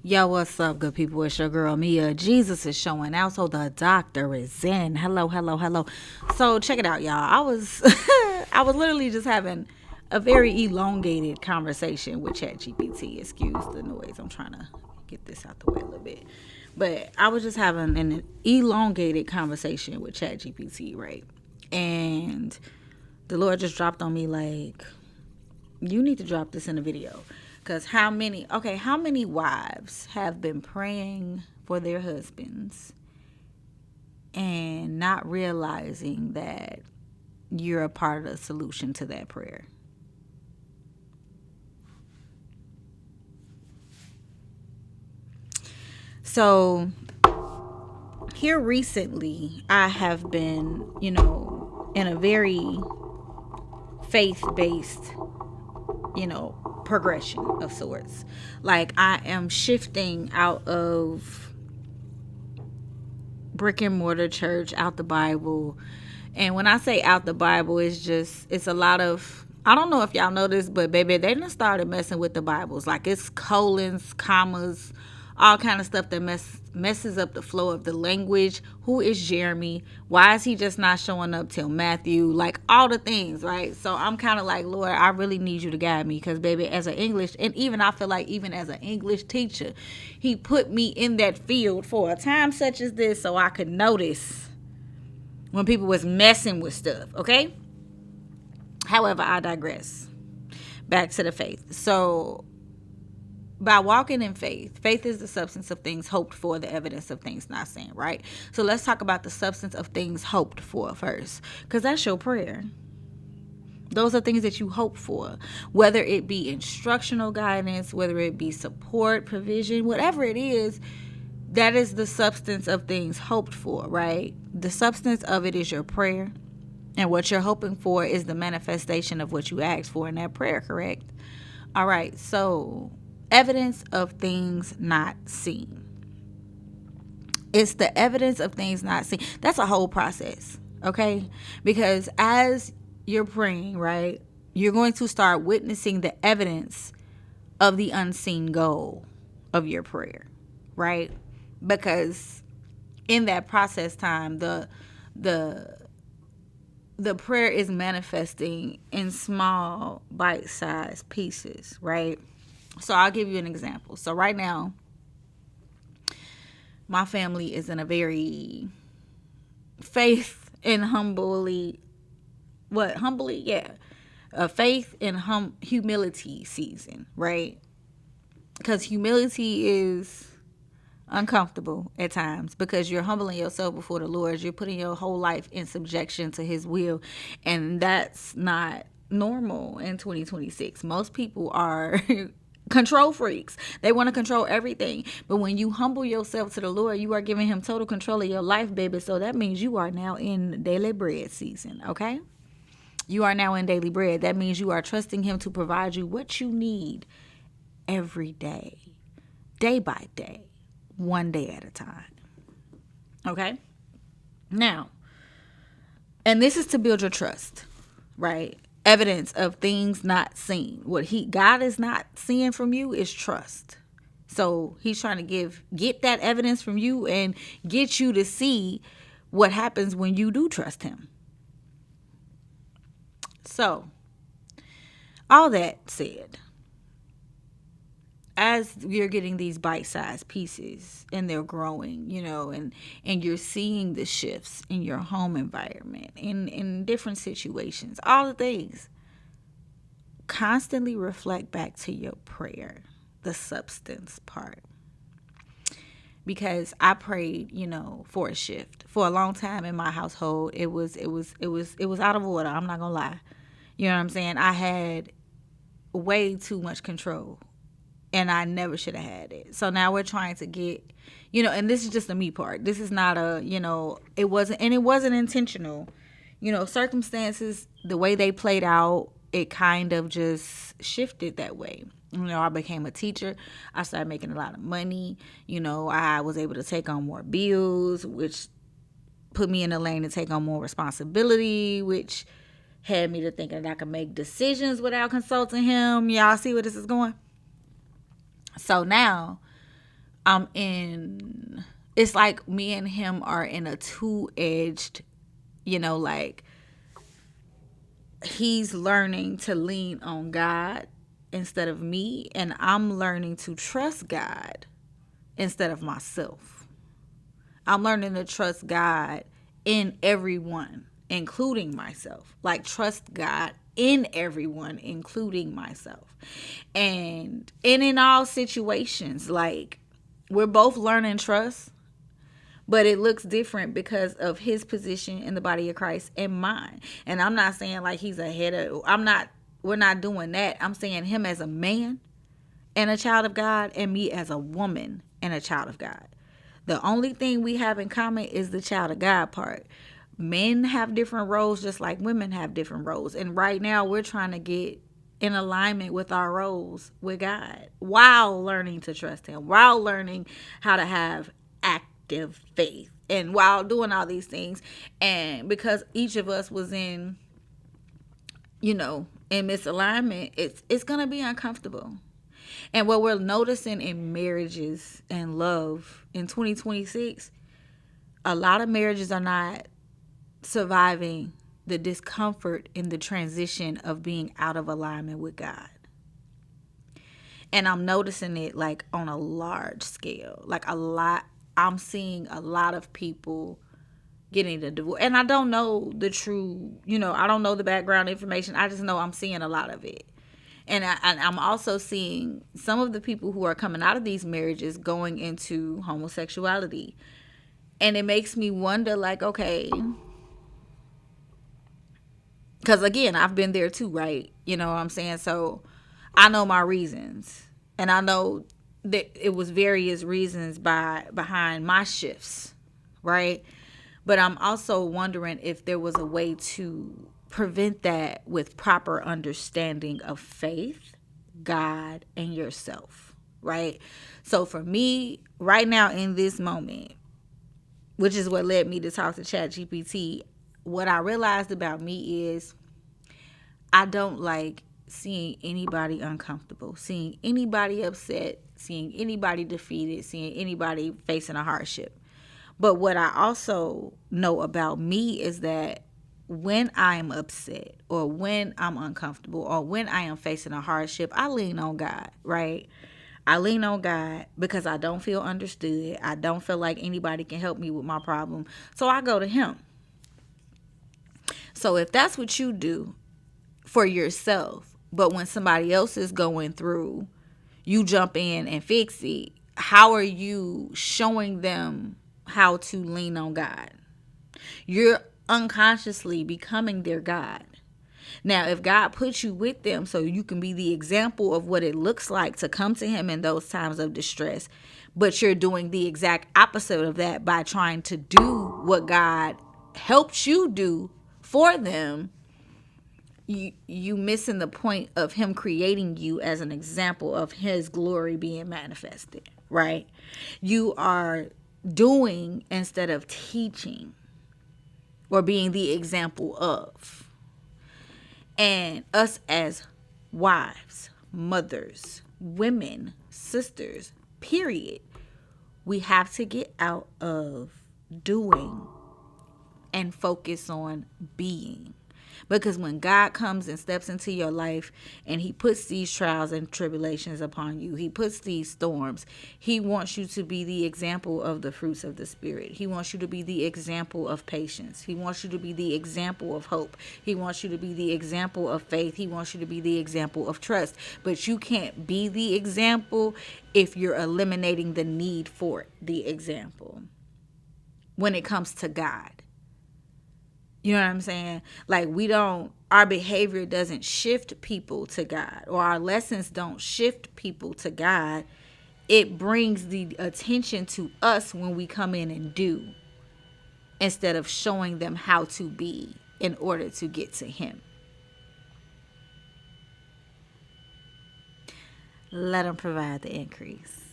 Yo, what's up, good people? It's your girl Mia. Jesus is showing out, so the doctor is in. Hello, hello, hello. So check it out, y'all. I was I was literally just having a very elongated conversation with ChatGPT. Excuse the noise. I'm trying to get this out the way a little bit. But I was just having an elongated conversation with ChatGPT, right? And the Lord just dropped on me like, you need to drop this in a video. Because how many wives have been praying for their husbands and not realizing that you're a part of the solution to that prayer? So here recently, I have been, in a very faith-based, progression of sorts. Like I am shifting out of brick and mortar church, out the Bible. And when I say out the Bible, it's a lot of, I don't know if y'all know this, but baby, they done started messing with the Bibles. Like it's colons, commas, all kind of stuff that messes up the flow of the language. Who is Jeremy? Why is he just not showing up till Matthew? Like all the things, right? So I'm kind of like, Lord, I really need you to guide me because, baby, as an English, and even I feel like even as an English teacher, he put me in that field for a time such as this so I could notice when people was messing with stuff, okay? However, I digress. Back to the faith. So by walking in faith, faith is the substance of things hoped for, the evidence of things not seen, right? So let's talk about the substance of things hoped for first, because that's your prayer. Those are things that you hope for, whether it be instructional guidance, whether it be support, provision, whatever it is. That is the substance of things hoped for, right? The substance of it is your prayer. And what you're hoping for is the manifestation of what you asked for in that prayer, correct? All right, so evidence of things not seen. It's the evidence of things not seen. That's a whole process, okay? Because as you're praying, right, you're going to start witnessing the evidence of the unseen goal of your prayer, right? Because in that process time, the prayer is manifesting in small bite-sized pieces, right? So I'll give you an example. So right now, my family is in a very faith and humbly, yeah, a faith and humility season, right? Because humility is uncomfortable at times because you're humbling yourself before the Lord. You're putting your whole life in subjection to his will, and that's not normal in 2026. Most people are control freaks. They want to control everything. But when you humble yourself to the Lord, you are giving him total control of your life, baby. So that means you are now in daily bread season, okay? You are now in daily bread. That means you are trusting him to provide you what you need every day, day by day, one day at a time. Okay? Now, and this is to build your trust, right? Evidence of things not seen. What God is not seeing from you is trust. So he's trying to get that evidence from you and get you to see what happens when you do trust him. So, all that said, as you're getting these bite-sized pieces and they're growing, and you're seeing the shifts in your home environment, in different situations, all the things, constantly reflect back to your prayer, the substance part. Because I prayed, for a shift. For a long time in my household, it was out of order. I'm not gonna lie. You know what I'm saying? I had way too much control. And I never should have had it. So now we're trying to get, and this is just the me part. This is not it wasn't intentional. Circumstances, the way they played out, it kind of just shifted that way. I became a teacher. I started making a lot of money. I was able to take on more bills, which put me in the lane to take on more responsibility, which had me to thinking that I could make decisions without consulting him. Y'all see where this is going? So now I'm in, it's like me and him are in a two-edged, like he's learning to lean on God instead of me, and I'm learning to trust God instead of myself. I'm learning to trust God in everyone, including myself. Like, trust God in everyone, including myself. And in all situations, like, we're both learning trust, but it looks different because of his position in the body of Christ and mine. And I'm not saying like he's ahead of, we're not doing that. I'm saying him as a man and a child of God, and me as a woman and a child of God. The only thing we have in common is the child of God part. Men have different roles just like women have different roles. And right now we're trying to get in alignment with our roles with God while learning to trust him, while learning how to have active faith, and while doing all these things. And because each of us was in misalignment, it's going to be uncomfortable. And what we're noticing in marriages and love in 2026, a lot of marriages are not surviving the discomfort in the transition of being out of alignment with God. And I'm noticing it like on a large scale. Like a lot, I'm seeing a lot of people getting the divorce. And I don't know the true, I don't know the background information. I just know I'm seeing a lot of it. And I'm also seeing some of the people who are coming out of these marriages going into homosexuality. And it makes me wonder, like, okay, because again, I've been there too, right? You know what I'm saying? So I know my reasons. And I know that it was various reasons behind my shifts, right? But I'm also wondering if there was a way to prevent that with proper understanding of faith, God, and yourself, right? So for me, right now in this moment, which is what led me to talk to ChatGPT, what I realized about me is I don't like seeing anybody uncomfortable, seeing anybody upset, seeing anybody defeated, seeing anybody facing a hardship. But what I also know about me is that when I'm upset or when I'm uncomfortable or when I am facing a hardship, I lean on God, right? I lean on God because I don't feel understood. I don't feel like anybody can help me with my problem. So I go to him. So if that's what you do for yourself, but when somebody else is going through, you jump in and fix it, how are you showing them how to lean on God? You're unconsciously becoming their God. Now, if God puts you with them so you can be the example of what it looks like to come to him in those times of distress, but you're doing the exact opposite of that by trying to do what God helped you do for them, you missing the point of him creating you as an example of his glory being manifested, right? You are doing instead of teaching or being the example of. And us as wives, mothers, women, sisters, period, we have to get out of doing and focus on being. Because when God comes and steps into your life and he puts these trials and tribulations upon you, he puts these storms, he wants you to be the example of the fruits of the Spirit. He wants you to be the example of patience. He wants you to be the example of hope. He wants you to be the example of faith. He wants you to be the example of trust. But you can't be the example if you're eliminating the need for the example when it comes to God. You know what I'm saying? Like, our behavior doesn't shift people to God, or our lessons don't shift people to God. It brings the attention to us when we come in and do, instead of showing them how to be in order to get to him. Let him provide the increase.